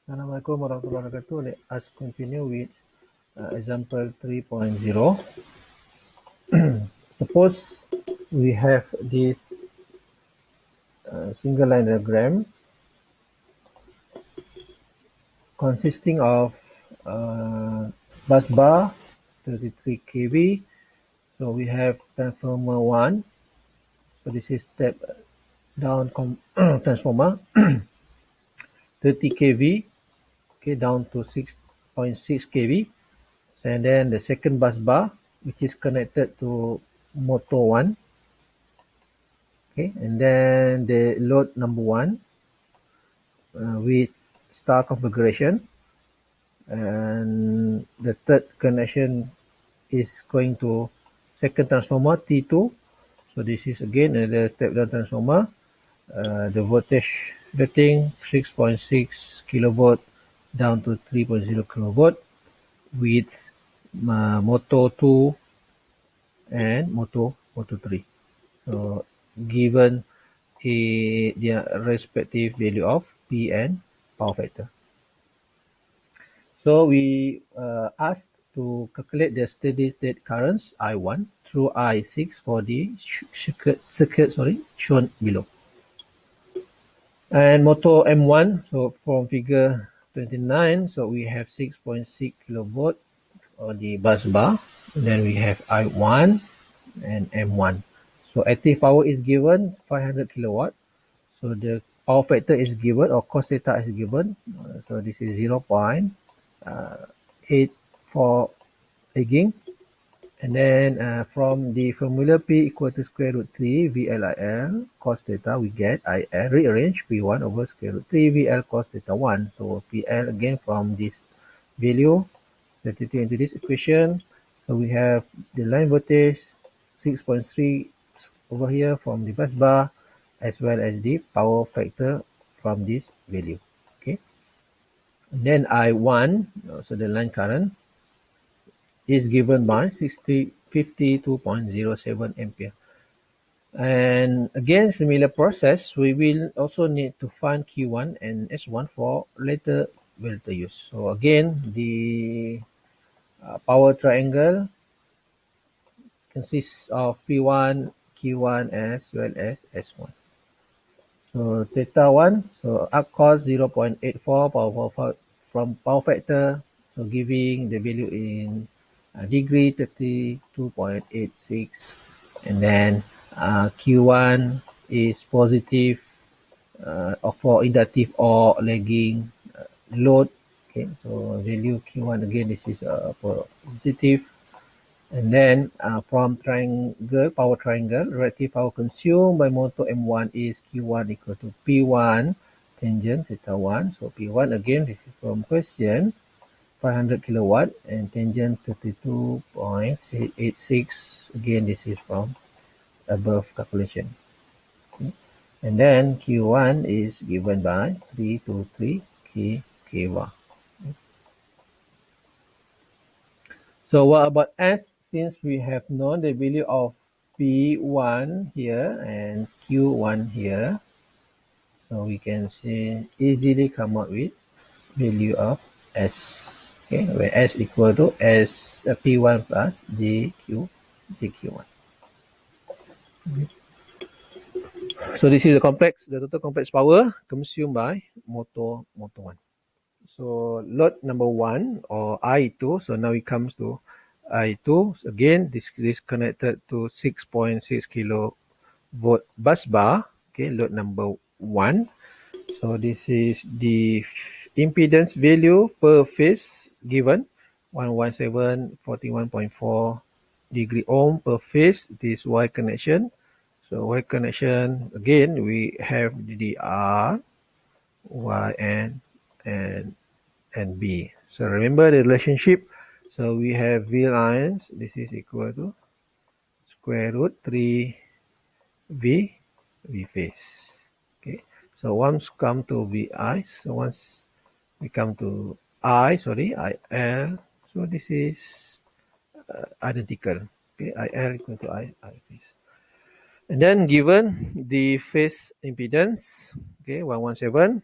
Assalamualaikum warahmatullahi wabarakatuh. Let us continue with example 3.0. Suppose we have this single line diagram consisting of bus bar 33 kV. So we have transformer 1. So this is step down transformer 30 kV, okay, down to 6.6 kV. And then the second bus bar, which is connected to motor 1. Okay, and then the load number 1 with star configuration, and the third connection is going to second transformer T2. So this is again another step down transformer. The voltage rating 6.6 kilovolt down to 3.0 kilovolt with motor 2 and motor 3. So given their respective value of P and power factor. So we asked to calculate the steady state currents I1 through I6 for the circuit shown below. And motor M1, so from figure 29, so we have 6.6 kilovolt on the bus bar. And then we have I1 and M1. So active power is given 500 kilowatt. So the power factor is given, or cos theta is given. So this is 0.84 lagging. And then from the formula P equal to square root 3 VLIL cos theta, we get IL rearrange P1 over square root 3 VL cos theta 1. So PL again from this value, substitute into this equation. So we have the line voltage 6.3 over here from the bus bar, as well as the power factor from this value. Okay. And then I1, so the line current, is given by 52.07 ampere. And again, similar process, we will also need to find Q1 and S1 for later use. So again, the power triangle consists of P1, Q1, as well as S1. So theta 1, so up cos 0.84 power from power factor, so giving the value in degree 32.86, and then Q1 is positive for inductive or lagging load. Okay, so value Q1 again, this is positive. And then from power triangle, reactive power consumed by motor M1 is Q1 equal to P1 tangent theta 1. So P1 again, this is from question, 500 kilowatt, and tangent 32.86. Again, this is from above calculation. Okay. And then Q1 is given by 323 kW. So what about S? Since we have known the value of P1 here and Q1 here, so we can easily come up with value of S. Okay, where S equal to P1 plus dQ1. Okay. So this is the total complex power consumed by motor 1. So load number 1, or I2. So now it comes to I2. So again, this is connected to 6.6 kilovolt bus bar. Okay, load number 1. So this is the impedance value per phase given, 117 41.4 degree ohm per phase. This Y connection. So Y connection, again, we have the R, Y, and B. So remember the relationship. So we have V lines. This is equal to square root 3 V phase. Okay. So once come to VI, so once we come to IL, so this is identical. Okay, IL equal to I phase. And then given the phase impedance, okay, 117,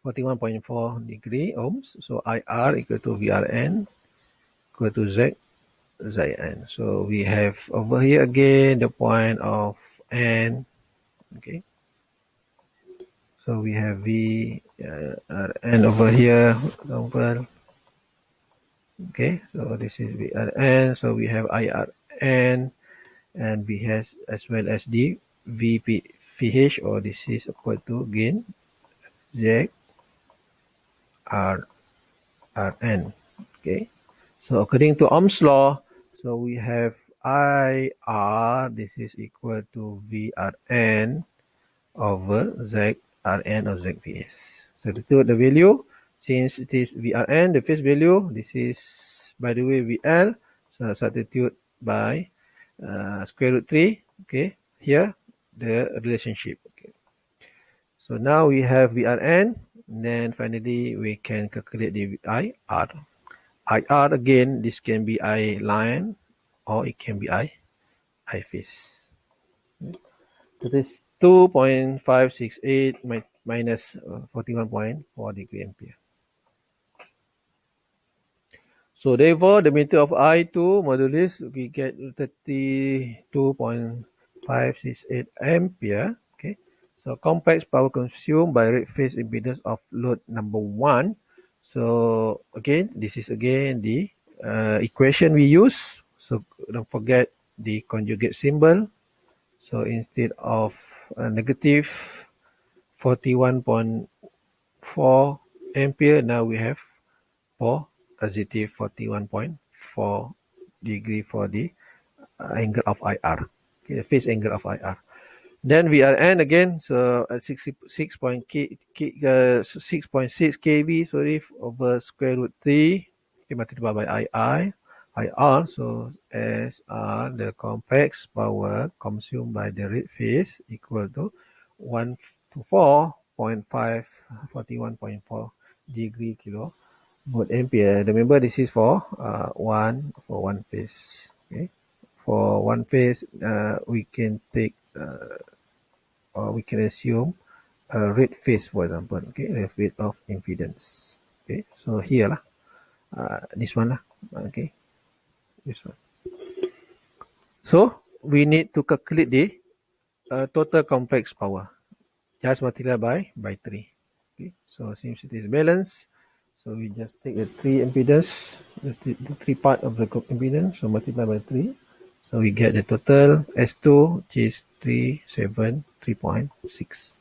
41.4 degree ohms. So IR equal to VRN equal to ZN. So we have over here again the point of N. Okay. So we have VRN over here, example. Okay, so this is VRN. So we have IRN, and we have as well as the VPH, or this is equal to again Z R Rn. Okay, so according to Ohm's law, so we have IR, this is equal to VRN over ZRN or ZVS. Substitute the value. Since it is VRN, the phase value, this is, by the way, VL. So substitute by square root 3. Okay, here, the relationship. Okay. So now we have VRN. And then finally, we can calculate the IR. IR, again, this can be I line or it can be I phase. So this 2.568 minus 41.4 degree ampere. So therefore, the meter of I2 modulus, we get 32.568 ampere. Okay. So complex power consumed by rate phase impedance of load number 1. So again, this is again the equation we use. So don't forget the conjugate symbol. So instead of negative 41.4 ampere, now we have positive 41.4 degree for the angle of IR, okay, the phase angle of IR. Then VRN again, so at 6.6 kV, sorry, over square root 3, okay, multiplied by IR. So as the complex power consumed by the rate phase equal to 1 to 4.5, 41.4 degree kilovolt ampere. Remember, this is for one phase. Okay, for one phase, we can take or we can assume a rate phase, for example. Okay, rate of impedance. Okay, so here lah, this one lah. Okay, this one. So we need to calculate the total complex power. Just multiply by 3. Okay, so since it is balanced, so we just take the 3 impedance, the 3 part of the impedance, so multiply by 3. So we get the total S2, which is 373.6.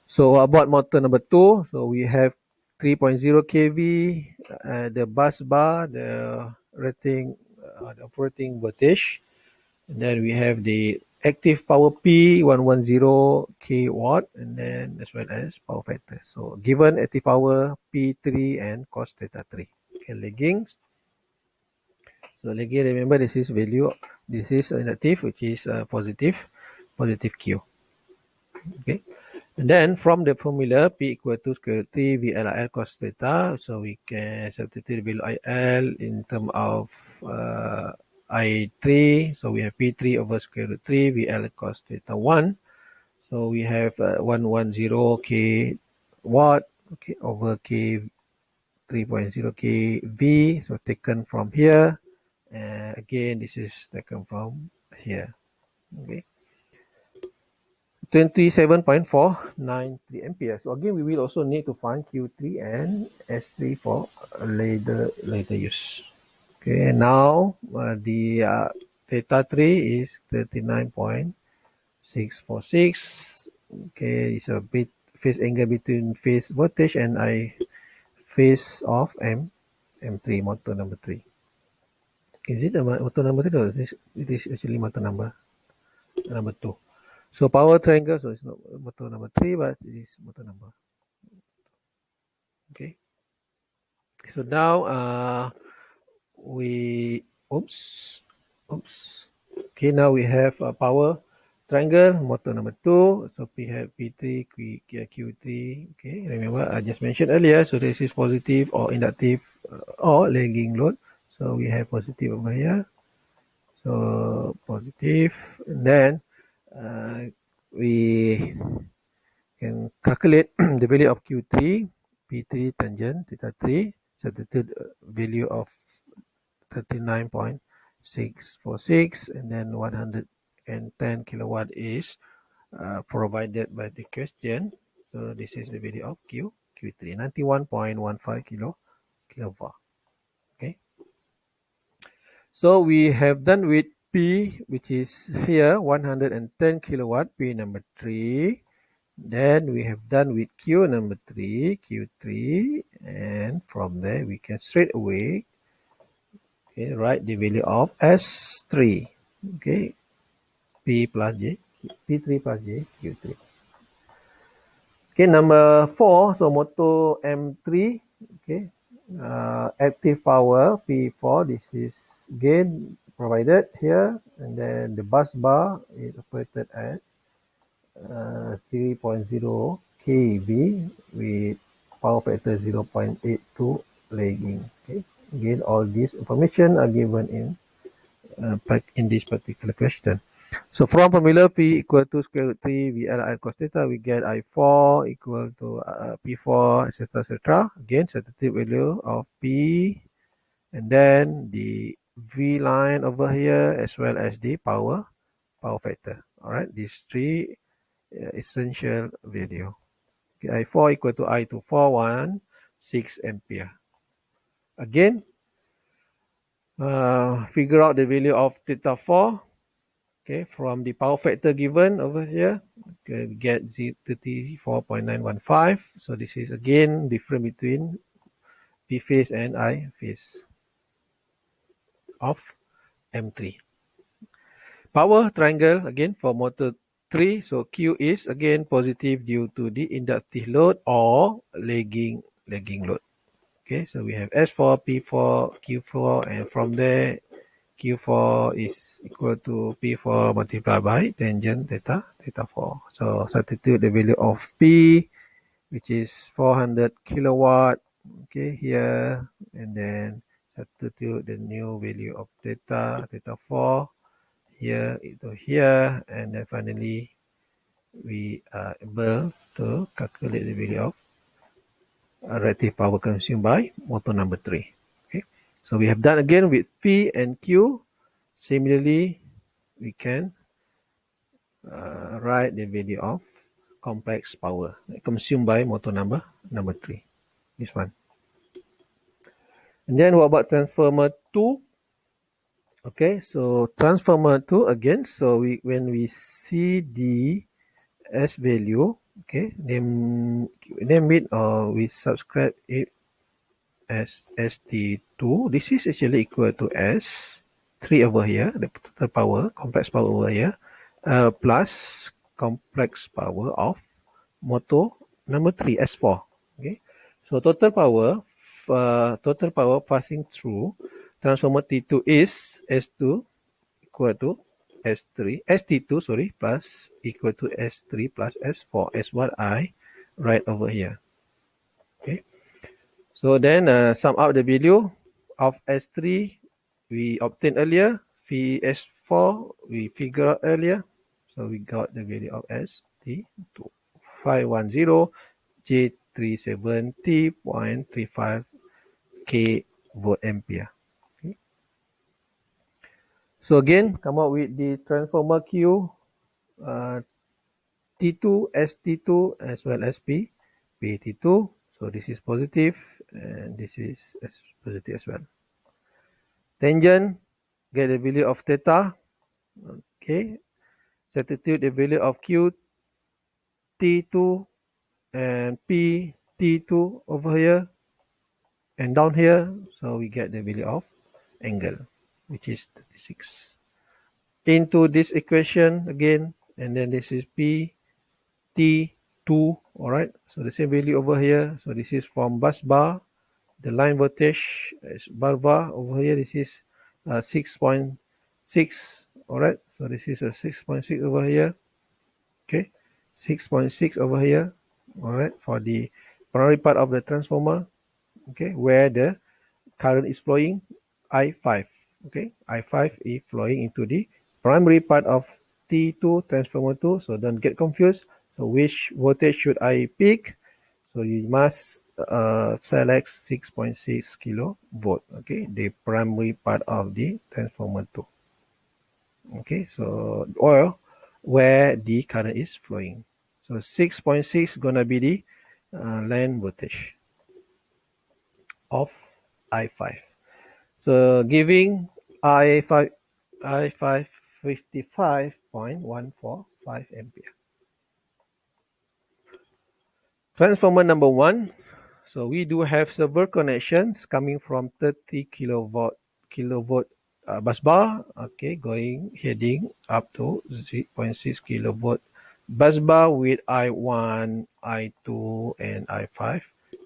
So about motor number 2, so we have 3.0 kV, the bus bar, the rating, the operating voltage. And then we have the active power P 110 kW, and then as well as power factor. So given active power P3 and cos theta 3. Okay, lagging. So lagging, remember this is value, this is inactive, which is positive Q. Okay. And then from the formula P equal to square root 3 VLIL cos theta, so we can substitute value IL in terms of I3. So we have P3 over square root 3 VL cos theta 1. So we have 110 k watt, okay, over k 3.0 kV. So taken from here. Again, this is taken from here. Okay. 27.493 ampere. So again, we will also need to find Q3 and S3 for later use. Okay, and now the theta 3 is 39.646. Okay, it's a bit phase angle between phase voltage and I phase of M3, motor number 3. Is it a motor number 3 or it is actually motor number 2? So power triangle, so it's not motor number 3, but it is motor number. Okay. So now oops. Okay, now we have a power triangle, motor number 2. So we have P3, Q3. Okay, remember I just mentioned earlier. So this is positive or inductive or lagging load. So we have positive over here. So positive, and then we can calculate the value of Q3, P3 tangent theta 3, substitute value of 39.646, and then 110 kilowatt is provided by the question. So this is the value of Q3, 91.15 kilowatt. Okay. So we have done with P, which is here 110 kilowatt, P number 3. Then we have done with Q number 3, Q3, and from there we can straight away write the value of S3. Okay, P plus J, P3 plus J, Q3. Okay, number 4, so motor M3, okay, active power P4, this is again provided here, and then the bus bar is operated at 3.0 kV with power factor 0.82 lagging. Okay, again all these information are given in this particular question. So from formula P equal to square root 3 VLI cos theta, we get I4 equal to P4, etc., etc. Again, substitute value of P, and then the V line over here, as well as the power factor. All right, these three essential value. Okay, I4 equal to I2416 ampere. Again, figure out the value of theta 4. Okay, from the power factor given over here, okay, we get 34.915. So this is again difference between P phase and I phase of M3. Power triangle again for motor 3. So Q is again positive due to the inductive load or lagging load. Okay, so we have S4, P4, Q4, and from there Q4 is equal to P4 multiplied by tangent theta 4. So substitute the value of P, which is 400 kilowatt, okay, here, and then substitute the new value of theta 4 here into here, and then finally we are able to calculate the value of reactive power consumed by motor number 3. Okay, so we have done again with P and Q. Similarly, we can write the value of complex power consumed by motor number 3. This one. And then what about transformer 2? Okay, so transformer 2 again. So when we see the S value, okay, name it or we subscribe it as ST2. This is actually equal to S3 over here, the total power, complex power over here, plus complex power of motor number 3, S4. Okay, so total power passing through transformer T2 is S2 equal to S3, ST2, sorry, plus equal to S3 plus S4, as what I write over here. Okay, so then sum out the value of S3 we obtained earlier, S4 we figured out earlier, so we got the value of ST2, 510 J370.35 k volt ampere. Okay. So again, come up with the transformer Q, T2, ST2, as well as PT2. So this is positive, and this is positive as well. Tangent, get the value of theta. Okay, substitute the value of Q, T2, and P, T2 over here and down here. So we get the value of angle, which is 36. Into this equation again, and then this is P, T2, alright. So the same value over here. So this is from bus bar. The line voltage is bar over here. This is 6.6, alright. So this is a 6.6 over here. Okay, 6.6 over here, alright, for the primary part of the transformer, okay, where the current is flowing, I5, okay, I5 is flowing into the primary part of T2 transformer 2, so don't get confused. So which voltage should I pick? So you must select 6.6 kilovolt, okay, the primary part of the transformer 2. Okay, so or where the current is flowing. So 6.6 gonna be the line voltage of I5. So giving I5 I5 55.145 ampere. Transformer number 1. So we do have several connections coming from 30 kilovolt bus bar, okay, heading up to 0.6 kilovolt bus bar with I1, I2, and I5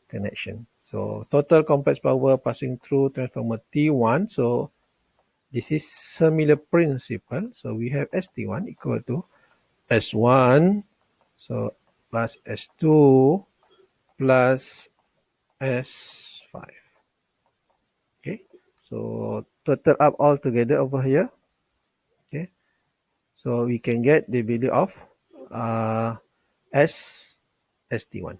connection. So total complex power passing through transformer T1. So this is similar principle. So we have ST1 equal to S1, so plus S2 plus S5. Okay, so total up all together over here. Okay, so we can get the value of uh, ST1.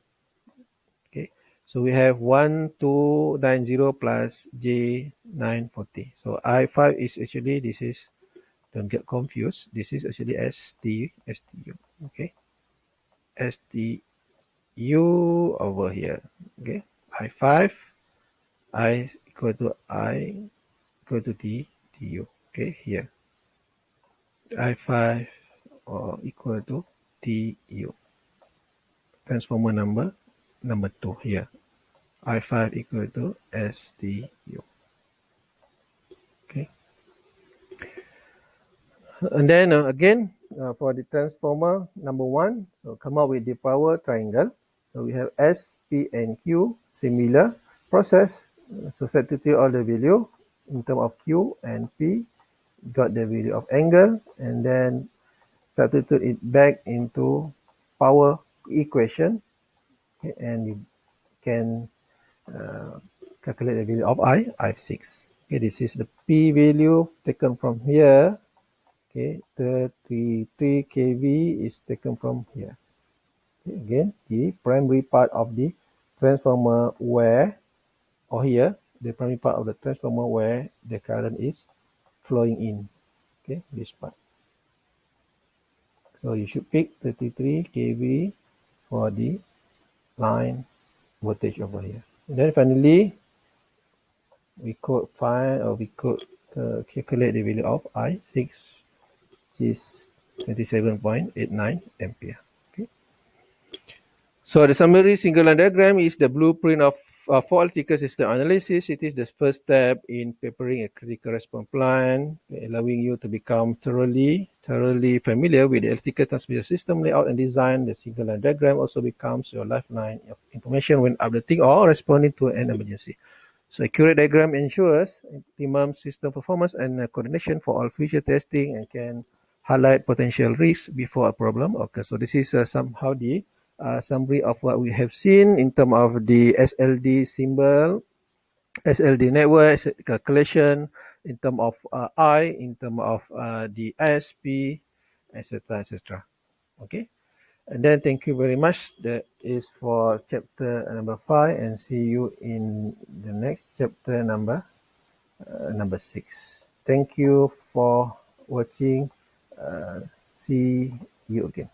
Okay, so we have 1290 plus J940. So I5 is actually, this is, don't get confused, this is actually STU. Okay, STU over here. Okay, I5, I equal to TU. Okay, here. I5 equal to TU. Transformer number 2 here. I5 equal to STU. Okay. And then again, for the transformer number 1, so come up with the power triangle. So we have S, P, and Q, similar process. So substitute all the value in terms of Q and P, got the value of angle, and then substitute it back into power equation, okay, and you can calculate the value of I6. Okay, this is the P value taken from here. Okay, 33 kV is taken from here. Okay, again, the primary part of the transformer where, or here, the primary part of the transformer where the current is flowing in. Okay, this part. So you should pick 33 kV for the line voltage over here. And then finally, we could find, or we could calculate the value of I6, which is 27.89 ampere. Okay. So the summary single line diagram is the blueprint of for electrical system analysis. It is the first step in preparing a critical response plan, allowing you to become thoroughly familiar with the electrical transmission system layout and design. The single line diagram also becomes your lifeline of information when updating or responding to an emergency. So accurate diagram ensures optimum system performance and coordination for all future testing and can highlight potential risks before a problem occurs. So this is somehow the summary of what we have seen in terms of the SLD symbol, SLD network calculation, in terms of I, in terms of the SP, etc., etc. Okay. And then thank you very much. That is for chapter number 5, and see you in the next chapter number 6. Thank you for watching. See you again.